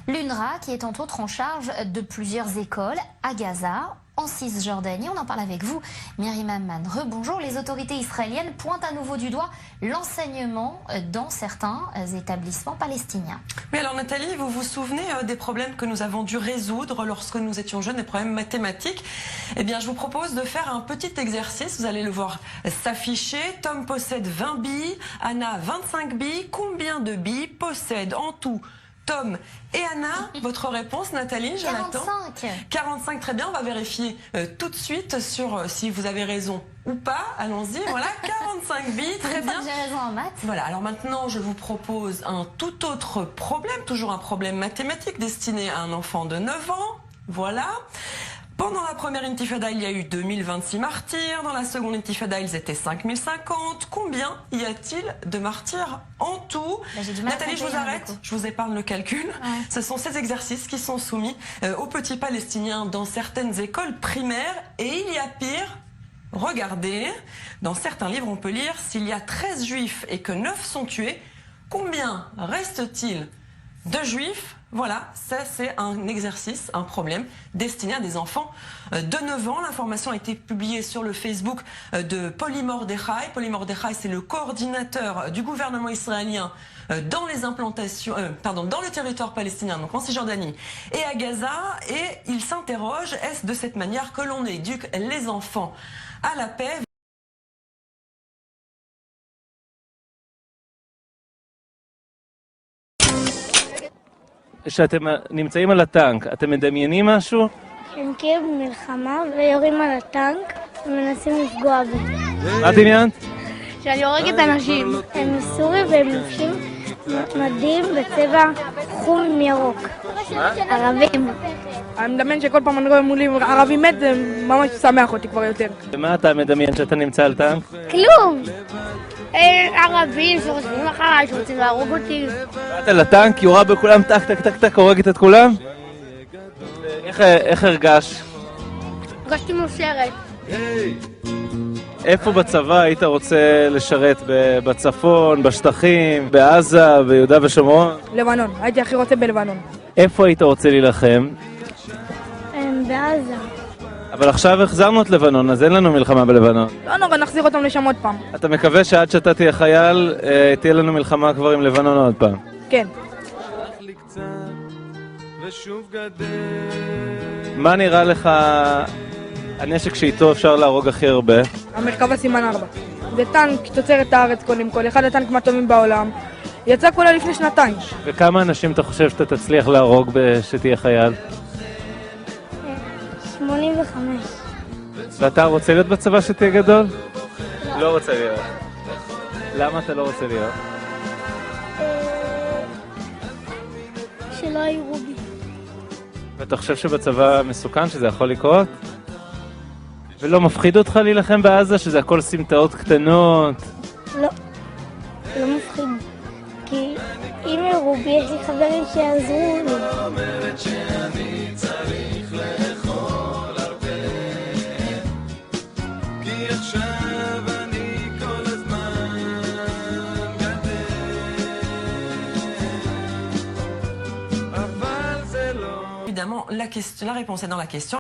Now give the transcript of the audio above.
L'UNRWA qui est entre autres en charge de plusieurs écoles à Gaza, en Cisjordanie. On en parle avec vous, Myriam Amman. Rebonjour. Les autorités israéliennes pointent à nouveau du doigt l'enseignement dans certains établissements palestiniens. Oui, alors Nathalie, vous vous souvenez des problèmes que nous avons dû résoudre lorsque nous étions jeunes, des problèmes mathématiques? Eh bien, je vous propose de faire un petit exercice. Vous allez le voir s'afficher. Tom possède 20 billes, Anna 25 billes. Combien de billes possède en tout Tom et Anna? Votre réponse, Nathalie, je l'attends. 45. 45, très bien. On va vérifier tout de suite sur si vous avez raison ou pas. Allons-y, voilà, 45 billes, très bien. J'ai raison en maths. Voilà, alors maintenant, je vous propose un tout autre problème, toujours un problème mathématique destiné à un enfant de 9 ans. Voilà. Pendant la première intifada, il y a eu 2026 martyrs. Dans la seconde intifada, ils étaient 5050. Combien y a-t-il de martyrs en tout? Nathalie, je vous arrête. Je vous épargne le calcul. Ouais. Ce sont ces exercices qui sont soumis aux petits Palestiniens dans certaines écoles primaires. Et il y a pire. Regardez, dans certains livres, on peut lire s'il y a 13 juifs et que 9 sont tués, combien reste-t-il de juifs? Voilà, ça c'est un exercice, un problème destiné à des enfants de 9 ans. L'information a été publiée sur le Facebook de Polly Mordechai. Polly Mordechai, c'est le coordinateur du gouvernement israélien dans les implantations, dans le territoire palestinien, donc en Cisjordanie et à Gaza. Et il s'interroge, est-ce de cette manière que l'on éduque les enfants à la paix? כשאתם נמצאים על הטנק, אתם מדמיינים משהו? הם כאילו במלחמה ויורים על הטנק ומנסים לפגוע בי. מה דמיינת? שאני הורגת אנשים. הם מסורי והם לובשים מדים בצבע חום עם ירוק. ערבים. אני מדמיין שכל פעם אני רואה מולי ערבי מת, זה ממש שמח אותי כבר יותר. ומה אתה מדמיין שאתה נמצא על טנק? כלום! ערבים שרוצים אחריי, שרוצים להרוג אותי. באת לטנק, יורה בכולם, טק טק טק טק, הורגת את כולם? איך הרגש? הרגשתי מאושרת. איפה בצבא היית רוצה לשרת? בצפון, בשטחים, בעזה, ביהודה ושומרון? לבנון, הייתי הכי רוצה בלבנון. איפה היית רוצה להילחם? בעזה. אבל עכשיו החזרנו את לבנון, אז אין לנו מלחמה בלבנון. לא נורא, נחזיר אותם לשם עוד פעם. אתה מקווה שעד שאתה תהיה חייל, תהיה לנו מלחמה כבר עם לבנון עוד פעם? כן. מה נראה לך הנשק שאיתו אפשר להרוג הכי הרבה? המרכבה סימן 4. זה טנק תוצרת הארץ קודם כל, אחד הטנקים הטובים בעולם. יצא כולה לפני שנתיים. וכמה אנשים אתה חושב שאתה תצליח להרוג שתהיה חייל? 85. ואתה רוצה להיות בצבא שתהיה גדול? לא רוצה להיות. למה אתה לא רוצה להיות? שלא יראו בי. ואתה חושב שבצבא מסוכן שזה יכול לקרות? ולא מפחיד אותך להילחם בעזה שזה הכל סמטאות קטנות? לא. לא מפחיד. כי אם יראו בי יש לי חברים שיעזרו לי. Évidemment, la réponse est dans la question.